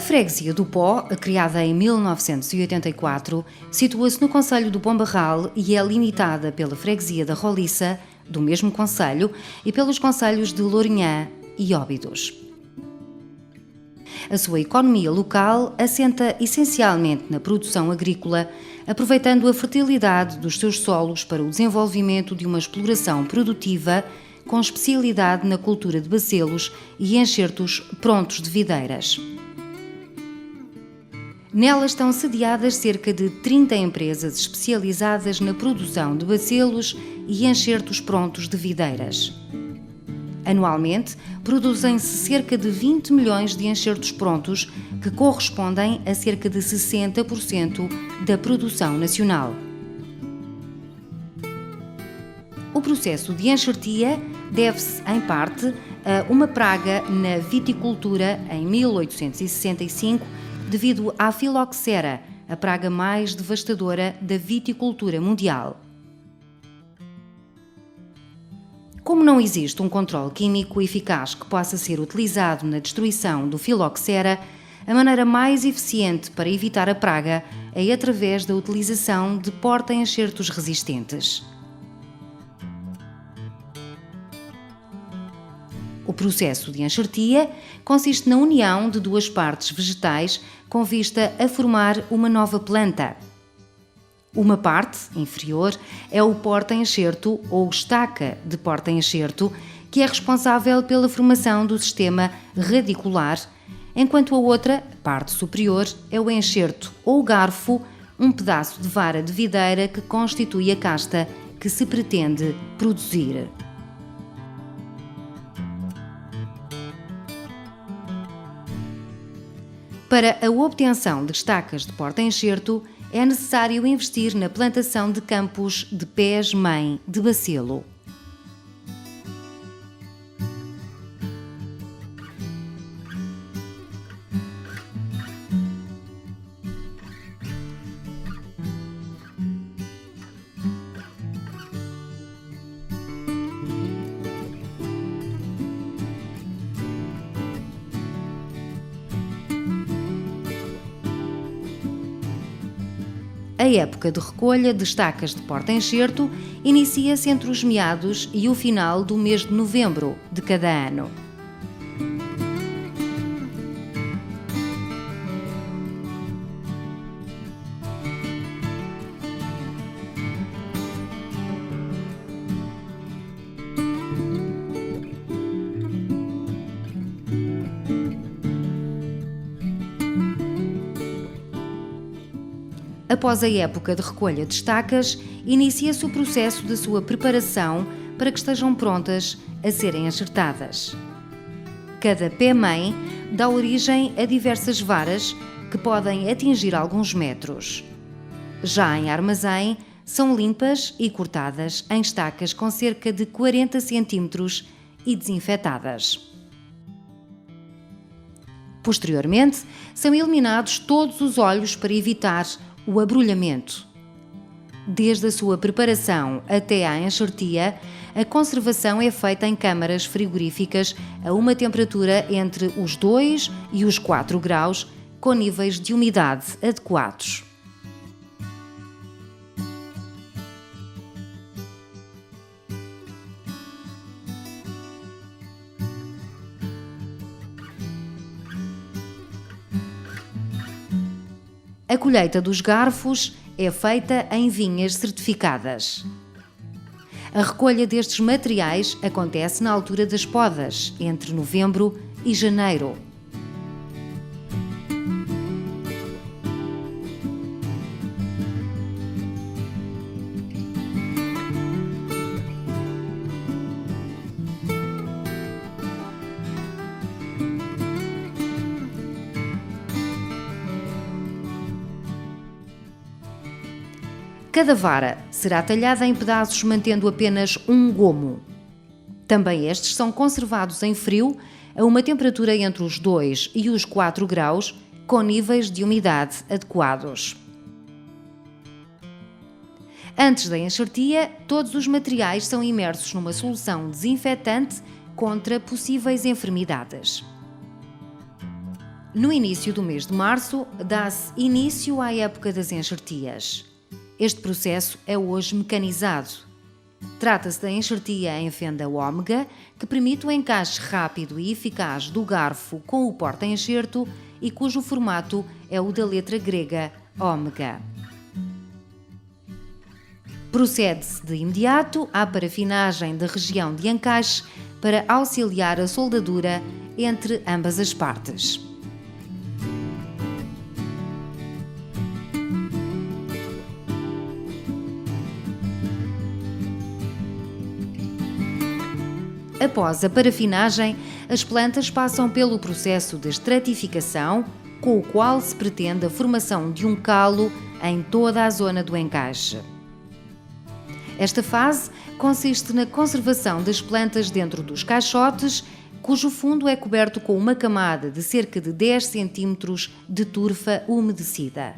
freguesia do Pó, criada em 1984, situa-se no concelho do Pombarral e é limitada pela freguesia da Roliça, do mesmo concelho, e pelos concelhos de Lourinhã e Óbidos. A sua economia local assenta essencialmente na produção agrícola, aproveitando a fertilidade dos seus solos para o desenvolvimento de uma exploração produtiva com especialidade na cultura de bacelos e enxertos prontos de videiras. Nela estão sediadas cerca de 30 empresas especializadas na produção de bacelos e enxertos prontos de videiras. Anualmente, produzem-se cerca de 20 milhões de enxertos prontos, que correspondem a cerca de 60% da produção nacional. O processo de enxertia deve-se, em parte, a uma praga na viticultura em 1865, devido à filoxera, a praga mais devastadora da viticultura mundial. Como não existe um controle químico eficaz que possa ser utilizado na destruição do filoxera, a maneira mais eficiente para evitar a praga é através da utilização de porta-enxertos resistentes. O processo de enxertia consiste na união de duas partes vegetais com vista a formar uma nova planta. Uma parte, inferior, é o porta-enxerto ou estaca de porta-enxerto, que é responsável pela formação do sistema radicular, enquanto a outra, parte superior, é o enxerto ou garfo, um pedaço de vara de videira que constitui a casta que se pretende produzir. Para a obtenção de estacas de porta-enxerto, é necessário investir na plantação de campos de pés-mãe de bacelo. A época de recolha de estacas de porta-enxerto inicia-se entre os meados e o final do mês de novembro de cada ano. Após a época de recolha de estacas, inicia-se o processo da sua preparação para que estejam prontas a serem enxertadas. Cada pé-mãe dá origem a diversas varas que podem atingir alguns metros. Já em armazém, são limpas e cortadas em estacas com cerca de 40 cm e desinfetadas. Posteriormente, são eliminados todos os olhos para evitar o abrulhamento. Desde a sua preparação até à enxertia, a conservação é feita em câmaras frigoríficas a uma temperatura entre os 2 e os 4 graus, com níveis de umidade adequados. A colheita dos garfos é feita em vinhas certificadas. A recolha destes materiais acontece na altura das podas, entre novembro e janeiro. Cada vara será talhada em pedaços mantendo apenas um gomo. Também estes são conservados em frio a uma temperatura entre os 2 e os 4 graus, com níveis de umidade adequados. Antes da enxertia, todos os materiais são imersos numa solução desinfetante contra possíveis enfermidades. No início do mês de março, dá-se início à época das enxertias. Este processo é hoje mecanizado. Trata-se da enxertia em fenda ômega, que permite o encaixe rápido e eficaz do garfo com o porta-enxerto e cujo formato é o da letra grega ômega. Procede-se de imediato à parafinagem da região de encaixe para auxiliar a soldadura entre ambas as partes. Após a parafinagem, as plantas passam pelo processo de estratificação, com o qual se pretende a formação de um calo em toda a zona do encaixe. Esta fase consiste na conservação das plantas dentro dos caixotes, cujo fundo é coberto com uma camada de cerca de 10 cm de turfa umedecida.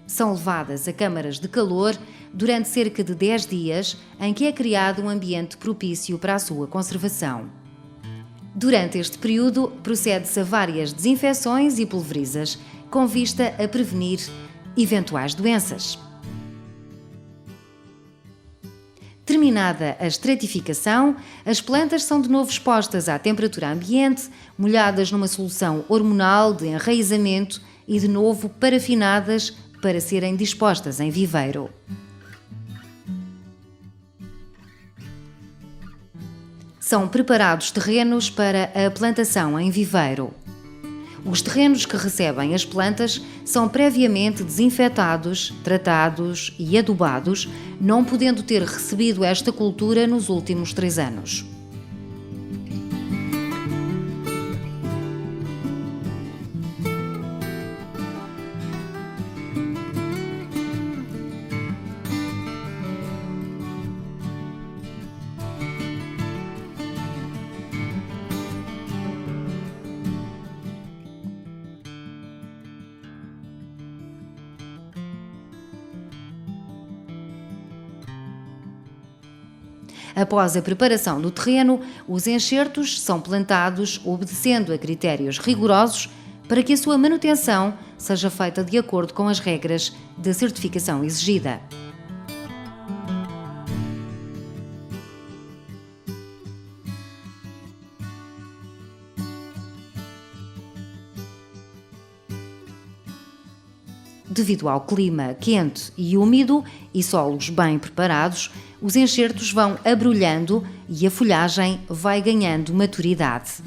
São levadas a câmaras de calor durante cerca de 10 dias, em que é criado um ambiente propício para a sua conservação. Durante este período, procede-se a várias desinfecções e pulverizas, com vista a prevenir eventuais doenças. Terminada a estratificação, as plantas são de novo expostas à temperatura ambiente, molhadas numa solução hormonal de enraizamento e de novo parafinadas para serem dispostas em viveiro. São preparados terrenos para a plantação em viveiro. Os terrenos que recebem as plantas são previamente desinfetados, tratados e adubados, não podendo ter recebido esta cultura nos últimos 3 anos. Após a preparação do terreno, os enxertos são plantados obedecendo a critérios rigorosos para que a sua manutenção seja feita de acordo com as regras da certificação exigida. Devido ao clima quente e úmido e solos bem preparados, os enxertos vão abrolhando e a folhagem vai ganhando maturidade.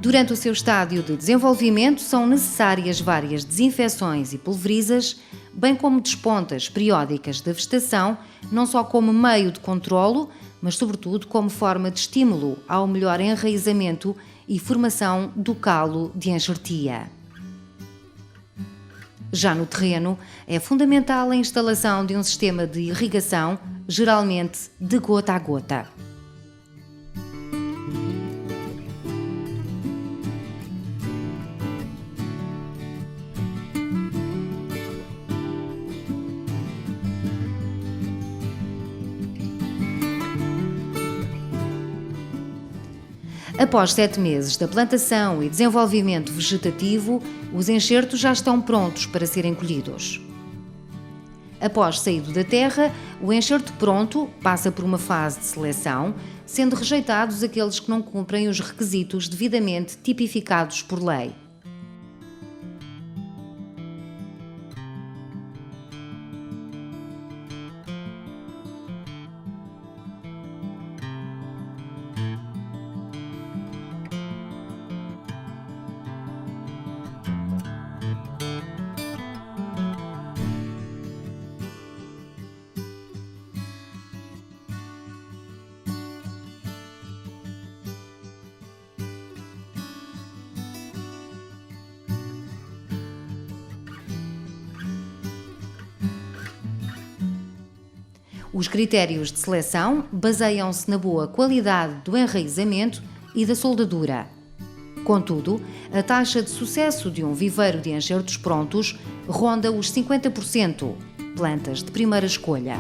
Durante o seu estádio de desenvolvimento são necessárias várias desinfecções e pulverizas, bem como despontas periódicas da vegetação, não só como meio de controlo, mas sobretudo como forma de estímulo ao melhor enraizamento e formação do calo de enxertia. Já no terreno, é fundamental a instalação de um sistema de irrigação, geralmente de gota a gota. Após 7 meses da plantação e desenvolvimento vegetativo, os enxertos já estão prontos para serem colhidos. Após saído da terra, o enxerto pronto passa por uma fase de seleção, sendo rejeitados aqueles que não cumprem os requisitos devidamente tipificados por lei. Os critérios de seleção baseiam-se na boa qualidade do enraizamento e da soldadura. Contudo, a taxa de sucesso de um viveiro de enxertos prontos ronda os 50%, plantas de primeira escolha.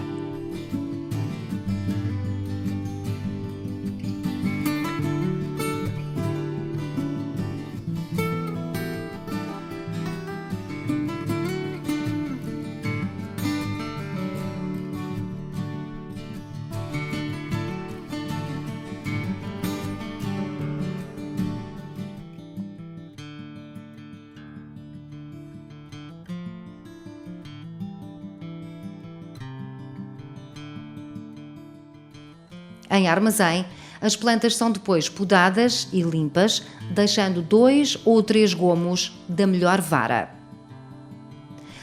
Em armazém, as plantas são depois podadas e limpas, deixando 2 ou 3 gomos da melhor vara.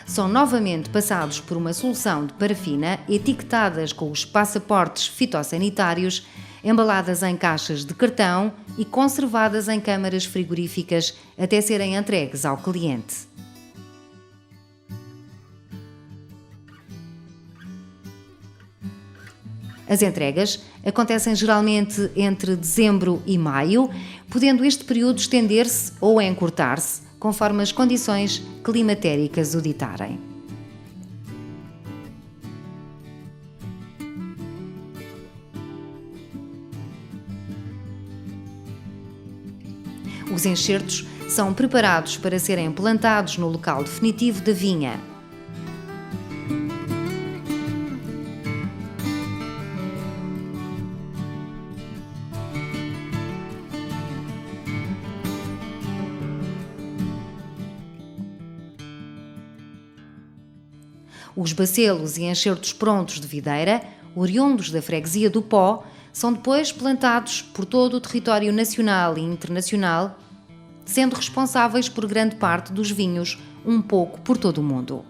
São novamente passados por uma solução de parafina, etiquetadas com os passaportes fitossanitários, embaladas em caixas de cartão e conservadas em câmaras frigoríficas até serem entregues ao cliente. As entregas acontecem geralmente entre dezembro e maio, podendo este período estender-se ou encurtar-se, conforme as condições climatéricas o ditarem. Os enxertos são preparados para serem plantados no local definitivo da vinha. Os bacelos e enxertos prontos de videira, oriundos da freguesia do Pó, são depois plantados por todo o território nacional e internacional, sendo responsáveis por grande parte dos vinhos, um pouco por todo o mundo.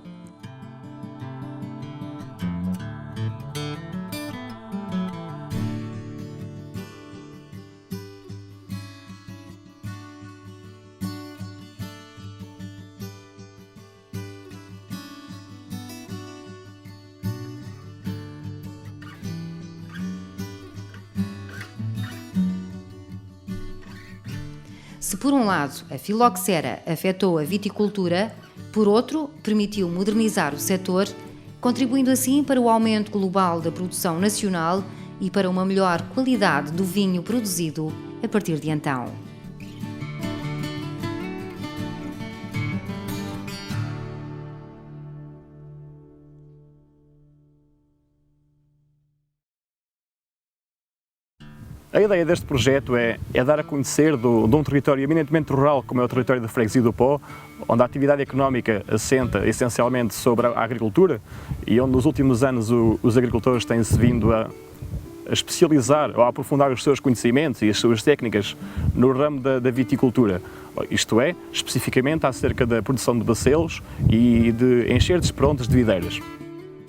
Se por um lado a filoxera afetou a viticultura, por outro permitiu modernizar o setor, contribuindo assim para o aumento global da produção nacional e para uma melhor qualidade do vinho produzido a partir de então. A ideia deste projeto é dar a conhecer de um território eminentemente rural, como é o território da freguesia do Pó, onde a atividade económica assenta essencialmente sobre a agricultura e onde nos últimos anos os agricultores têm-se vindo a especializar ou a aprofundar os seus conhecimentos e as suas técnicas no ramo da viticultura. Isto é, especificamente acerca da produção de bacelos e de enxertos prontos de videiras.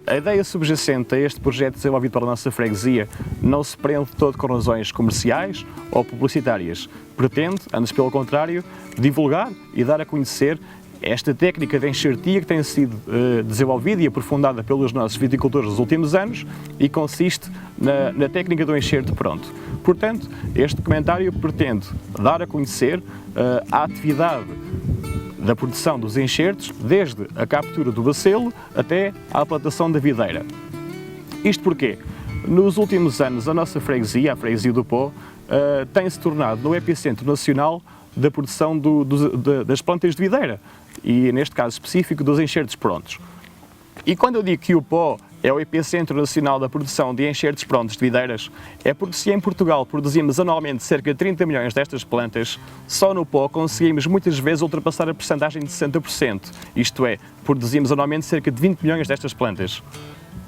A ideia subjacente a este projeto desenvolvido pela nossa freguesia não se prende todo com razões comerciais ou publicitárias. Pretende, antes pelo contrário, divulgar e dar a conhecer esta técnica de enxertia que tem sido desenvolvida e aprofundada pelos nossos viticultores nos últimos anos e consiste na técnica do enxerto pronto. Portanto, este documentário pretende dar a conhecer a atividade da produção dos enxertos, desde a captura do bacelo até à plantação da videira. Isto porquê? Nos últimos anos, a nossa freguesia, a freguesia do Pó, tem-se tornado no epicentro nacional da produção das plantas de videira e, neste caso específico, dos enxertos prontos. E quando eu digo que o Pó é o epicentro nacional da produção de enxertos prontos de videiras, é porque se em Portugal produzimos anualmente cerca de 30 milhões destas plantas, só no Pó conseguimos muitas vezes ultrapassar a percentagem de 60%, isto é, produzimos anualmente cerca de 20 milhões destas plantas.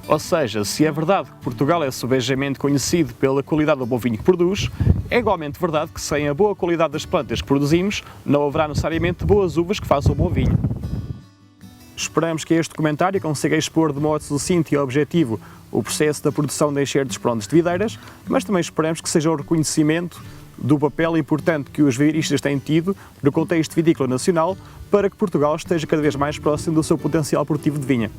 Ou seja, se é verdade que Portugal é subejamente conhecido pela qualidade do bom vinho que produz, é igualmente verdade que sem a boa qualidade das plantas que produzimos, não haverá necessariamente boas uvas que façam bom vinho. Esperamos que este documentário consiga expor de modo sucinto e objetivo o processo da produção de enxertos prontos de videiras, mas também esperamos que seja o reconhecimento do papel importante que os videiristas têm tido no contexto vitícola nacional para que Portugal esteja cada vez mais próximo do seu potencial produtivo de vinha.